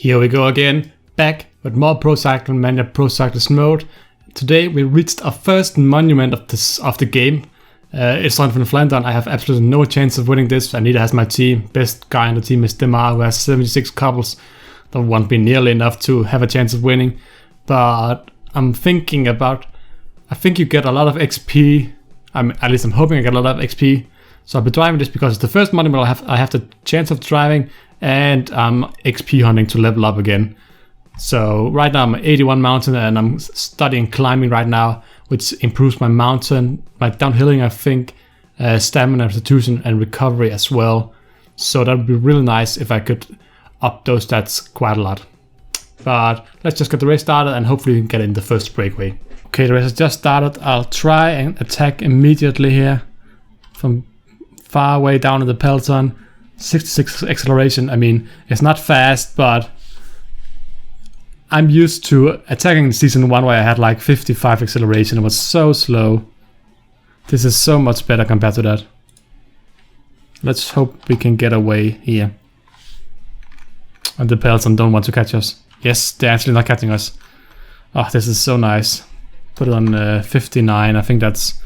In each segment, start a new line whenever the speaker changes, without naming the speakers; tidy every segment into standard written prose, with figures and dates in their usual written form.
Here we go again, back with more Pro Cycling Manager Pro Cyclist mode. Today we reached our first monument of the game. It's Ronde Van Vlaanderen. I have absolutely no chance of winning this. Anita has my team. Best guy in the team is Demar, who has 76 couples. That won't be nearly enough to have a chance of winning. But I'm thinking about, I think you get a lot of XP. At least I'm hoping I get a lot of XP. So I'll be driving this because it's the first monument I have the chance of driving, and I'm XP hunting to level up again. So right now I'm at 81 mountain and I'm studying climbing right now, which improves my mountain, my downhilling, I think, stamina, substitution and recovery as well. So that would be really nice if I could up those stats quite a lot. But let's just get the race started and hopefully we can get in the first breakaway. Okay, the race has just started. I'll try and attack immediately here from far away down in the peloton. 66 acceleration. I mean, it's not fast, but I'm used to attacking in season 1 where I had like 55 acceleration. It was so slow. This is so much better compared to that. Let's hope we can get away here. And the peloton don't want to catch us. Yes, they're actually not catching us. Oh, this is so nice. Put it on 59. I think that's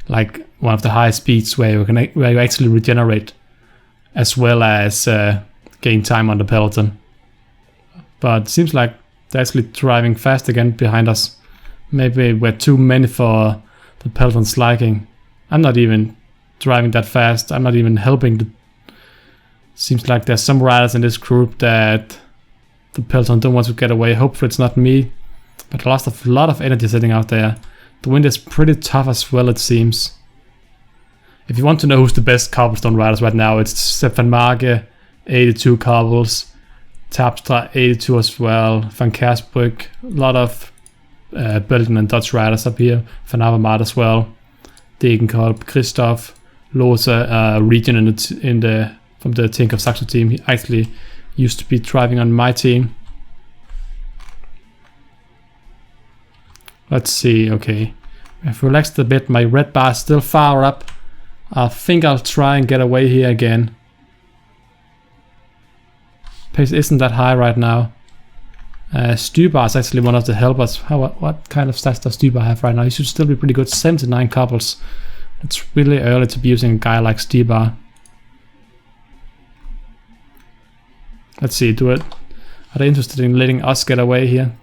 like one of the highest speeds where you actually regenerate as well as gain time on the peloton. But it seems like they're actually driving fast again behind us. Maybe we're too many for the peloton's liking. I'm not even driving that fast. I'm not even helping. Seems like there's some riders in this group that the peloton don't want to get away. Hopefully it's not me. But I lost a lot of energy sitting out there. The wind is pretty tough as well, it seems. If you want to know who's the best cobblestone riders right now, it's Van Marke, 82 cobbles, Terpstra, 82 as well, Van Kersbruck, a lot of Belgian and Dutch riders up here, Van Avermaet as well, Degenkolb, Christoph, Lohse, region from the TINKOFF Saxo team. He actually used to be driving on my team. Let's see, okay. I've relaxed a bit, my red bar is still far up. I think I'll try and get away here again. Pace isn't that high right now. Stybar is actually one of the helpers. What kind of stats does Stybar have right now? He should still be pretty good. 79 couples. It's really early to be using a guy like Stybar. Let's see, are they interested in letting us get away here?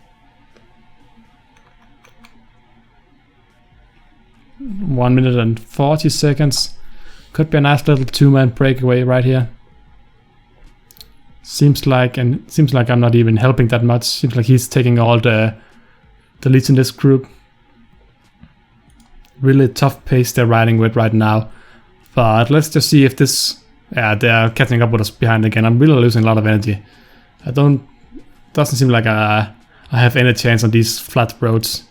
1 minute and 40 seconds. Could be a nice little 2-man breakaway right here. Seems like I'm not even helping that much. Seems like he's taking all the leads in this group. Really tough pace they're riding with right now. But let's just see if this... Yeah, they're catching up with us behind again. I'm really losing a lot of energy. Doesn't seem like I have any chance on these flat roads.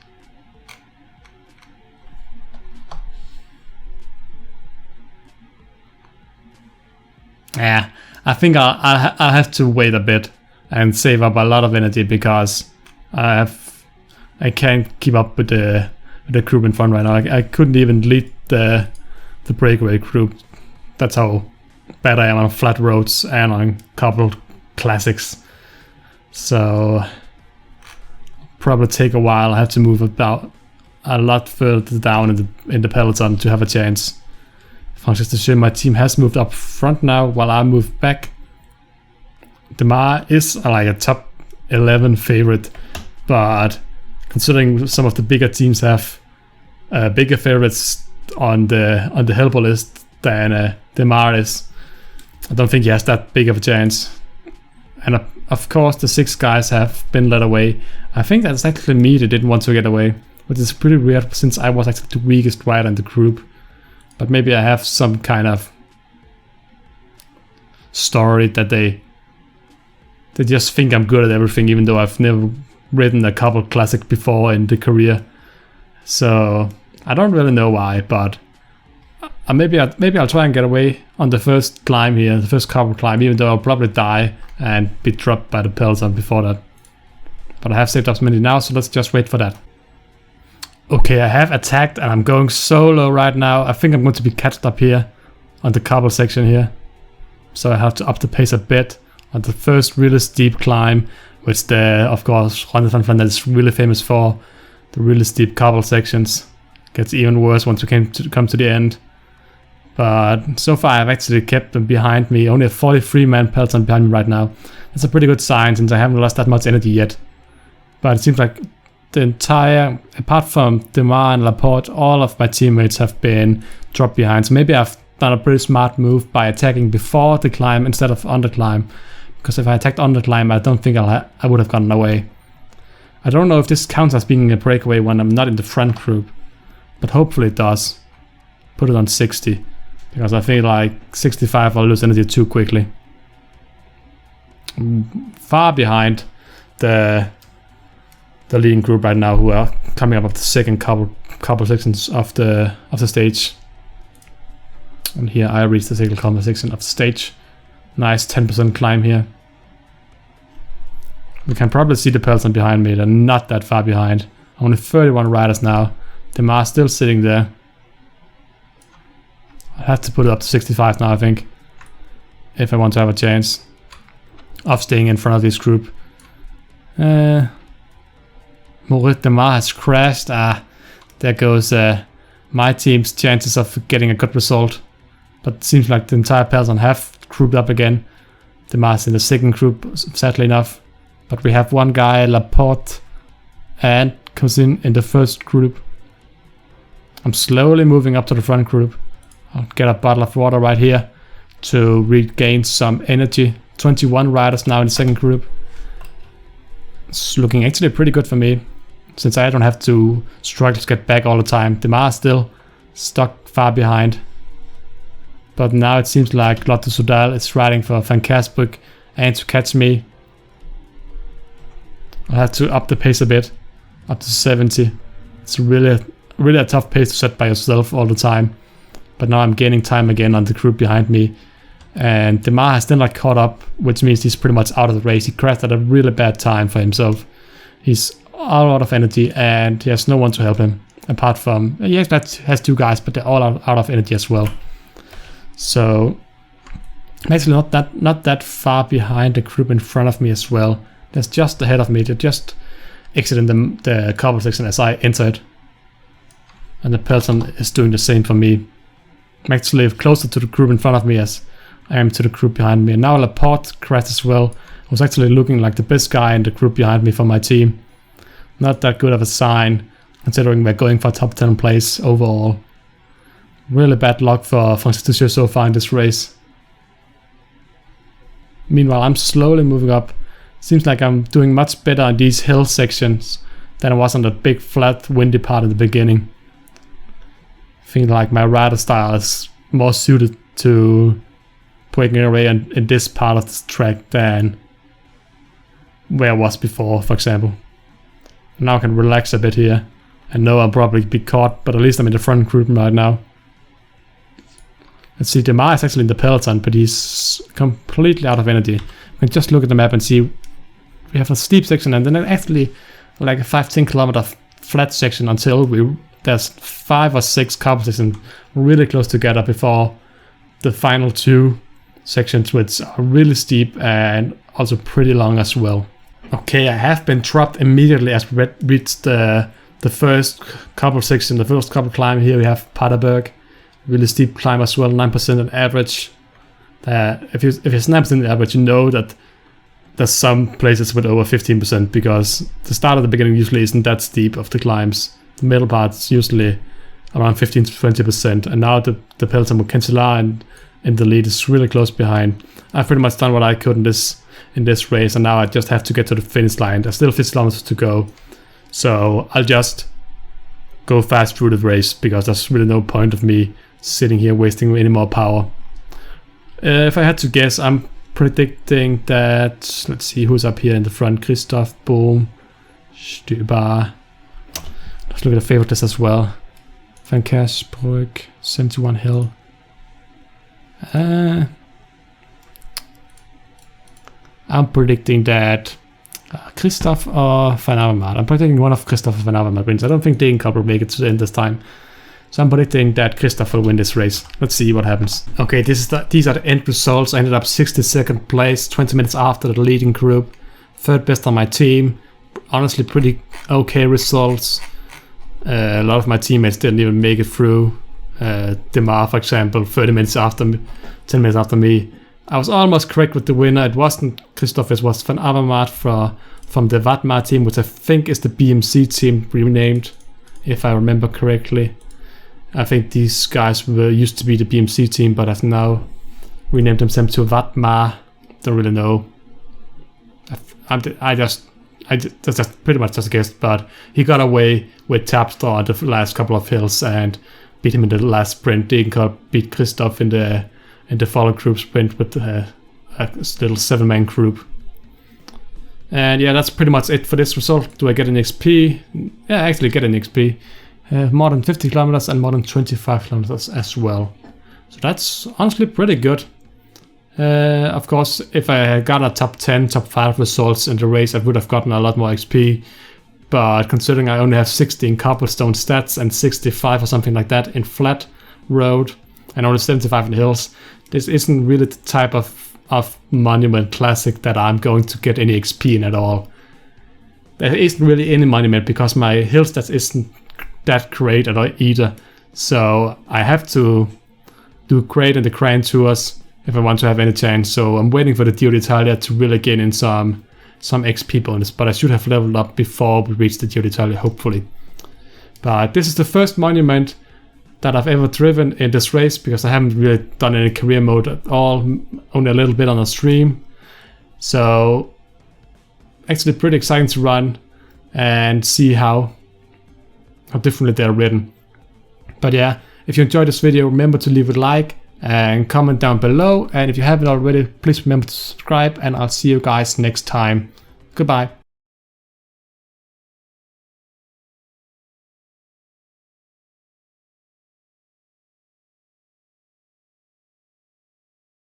Yeah, I think I'll have to wait a bit and save up a lot of energy because I can't keep up with the group in front right now. I couldn't even lead the breakaway group. That's how bad I am on flat roads and on cobbled classics. So probably take a while. I have to move about a lot further down in the peloton to have a chance. Just to show my team has moved up front now while I move back. Demar is like a top 11 favorite, but considering some of the bigger teams have bigger favorites on the helper list than Demar is, I don't think he has that big of a chance. And of course the 6 guys have been led away. I think that's actually me that didn't want to get away, which is pretty weird since I was actually the weakest rider in the group. But maybe I have some kind of story that they just think I'm good at everything, even though I've never ridden a couple classic before in the career. So I don't really know why, but maybe I'll try and get away on the first climb here, the first couple climb, even though I'll probably die and be dropped by the peloton before that. But I have saved up some money now, so let's just wait for that. Okay, I have attacked and I'm going solo right now. I think I'm going to be catched up here on the cobble section here. So I have to up the pace a bit on the first really steep climb. which of course Ronde Van Vlaanderen is really famous for. The really steep cobble sections. Gets even worse once we come to the end. But so far I've actually kept them behind me. Only a 43-man peloton behind me right now. That's a pretty good sign since I haven't lost that much energy yet. But it seems like the entire, apart from Demar and Laporte, all of my teammates have been dropped behind. So maybe I've done a pretty smart move by attacking before the climb instead of on the climb. Because if I attacked on the climb, I don't think I would have gotten away. I don't know if this counts as being a breakaway when I'm not in the front group. But hopefully it does. Put it on 60. Because I feel like 65 I'll lose energy too quickly. I'm far behind the leading group right now, who are coming up of the second couple sections of the stage. And here I reached the second couple section of the stage. Nice 10% climb here. We can probably see the peloton behind me. They're not that far behind. Only 31 riders now. Demar still sitting there. I have to put it up to 65 now, I think, if I want to have a chance of staying in front of this group. Maurice Demar has crashed. There goes my team's chances of getting a good result. But it seems like the entire peloton have grouped up again. Demar's in the second group, sadly enough. But we have one guy, Laporte, and comes in the first group. I'm slowly moving up to the front group. I'll get a bottle of water right here to regain some energy. 21 riders now in the second group. It's looking actually pretty good for me, since I don't have to struggle to get back all the time. Demar is still stuck far behind. But now it seems like Lotte Soudal is riding for Van Kasbroek and to catch me. I'll have to up the pace a bit, up to 70. It's really a tough pace to set by yourself all the time. But now I'm gaining time again on the group behind me. And Demar has still not caught up, which means he's pretty much out of the race. He crashed at a really bad time for himself. He's all out of energy and he has no one to help him. Apart from, he has two guys, but they're all out of energy as well. So I'm actually not that far behind the group in front of me as well. That's just ahead of me. They're just exiting the cobble section as I entered. And the peloton is doing the same for me. I'm actually closer to the group in front of me as I am to the group behind me. And now Laporte crashed as well. I was actually looking like the best guy in the group behind me for my team. Not that good of a sign, considering we're going for top 10 place overall. Really bad luck for Francis so far in this race. Meanwhile, I'm slowly moving up. Seems like I'm doing much better on these hill sections than I was on the big flat windy part in the beginning. I think like my rider style is more suited to breaking away in this part of the track than where I was before, for example. Now I can relax a bit here. I know I'll probably be caught, but at least I'm in the front group right now. Let's see, Demar is actually in the peloton, but he's completely out of energy. We can just look at the map and see we have a steep section and then actually like a 5-10 kilometer flat section until there's 5 or 6 cobble sections really close together before the final 2 sections, which are really steep and also pretty long as well. Okay, I have been dropped immediately as we reached the first cobble section, the first cobble climb. Here we have Paterberg. Really steep climb as well, 9% on average. If it's 9% on average, you know that there's some places with over 15% because the start at the beginning usually isn't that steep of the climbs. The middle part's usually around 15 to 20%. And now the peloton with Cancellara in the lead is really close behind. I've pretty much done what I could in this race, and now I just have to get to the finish line. There's still 50 kilometers to go. So I'll just go fast through the race because there's really no point of me sitting here wasting any more power. If I had to guess, I'm predicting that, let's see who's up here in the front. Christoph, Boom, Stüber. Let's look at the favorite list as well. Van Kasbroek, 71 Hill. I'm predicting that Christoph or Van Avermaet. I'm predicting one of Christoph or Van Avermaet wins. I don't think TINKOFF will make it to the end this time. So I'm predicting that Christoph will win this race. Let's see what happens. Okay, these are the end results. I ended up 62nd place, 20 minutes after the leading group. third best on my team. Honestly, pretty okay results. A lot of my teammates didn't even make it through. Demar, for example, 30 minutes after me, 10 minutes after me. I was almost correct with the winner. It wasn't Christoph, it was Van Avermaet from the Vatmar team, which I think is the BMC team renamed, if I remember correctly. I think these guys used to be the BMC team, but have now renamed themselves to Vatmar. Don't really know. That's pretty much just a guess, but he got away with Tapstar on the last couple of hills and beat him in the last sprint. TINKOFF beat Christoph in the follow group sprint with a little 7-man group. And yeah, that's pretty much it for this result. Do I get an XP? Yeah, I actually get an XP. More than 50 kilometers and more than 25 kilometers as well. So that's honestly pretty good. Of course, if I had got a top 10, top 5 results in the race, I would have gotten a lot more XP. But considering I only have 60 in cobblestone stats and 65 or something like that in flat road, and only 75 in hills, this isn't really the type of monument classic that I'm going to get any XP in at all. There isn't really any monument because my hill stats isn't that great at all either. So I have to do great in the Grand Tours if I want to have any chance. So I'm waiting for the Giro d'Italia to really gain in some XP bonus, but I should have leveled up before we reach the Giro d'Italia, hopefully. But this is the first monument that I've ever driven in this race, because I haven't really done any career mode at all, only a little bit on a stream. So actually pretty exciting to run and see how differently they're written. But yeah, if you enjoyed this video, remember to leave a like and comment down below, and if you haven't already, please remember to subscribe, and I'll see you guys next time. Goodbye.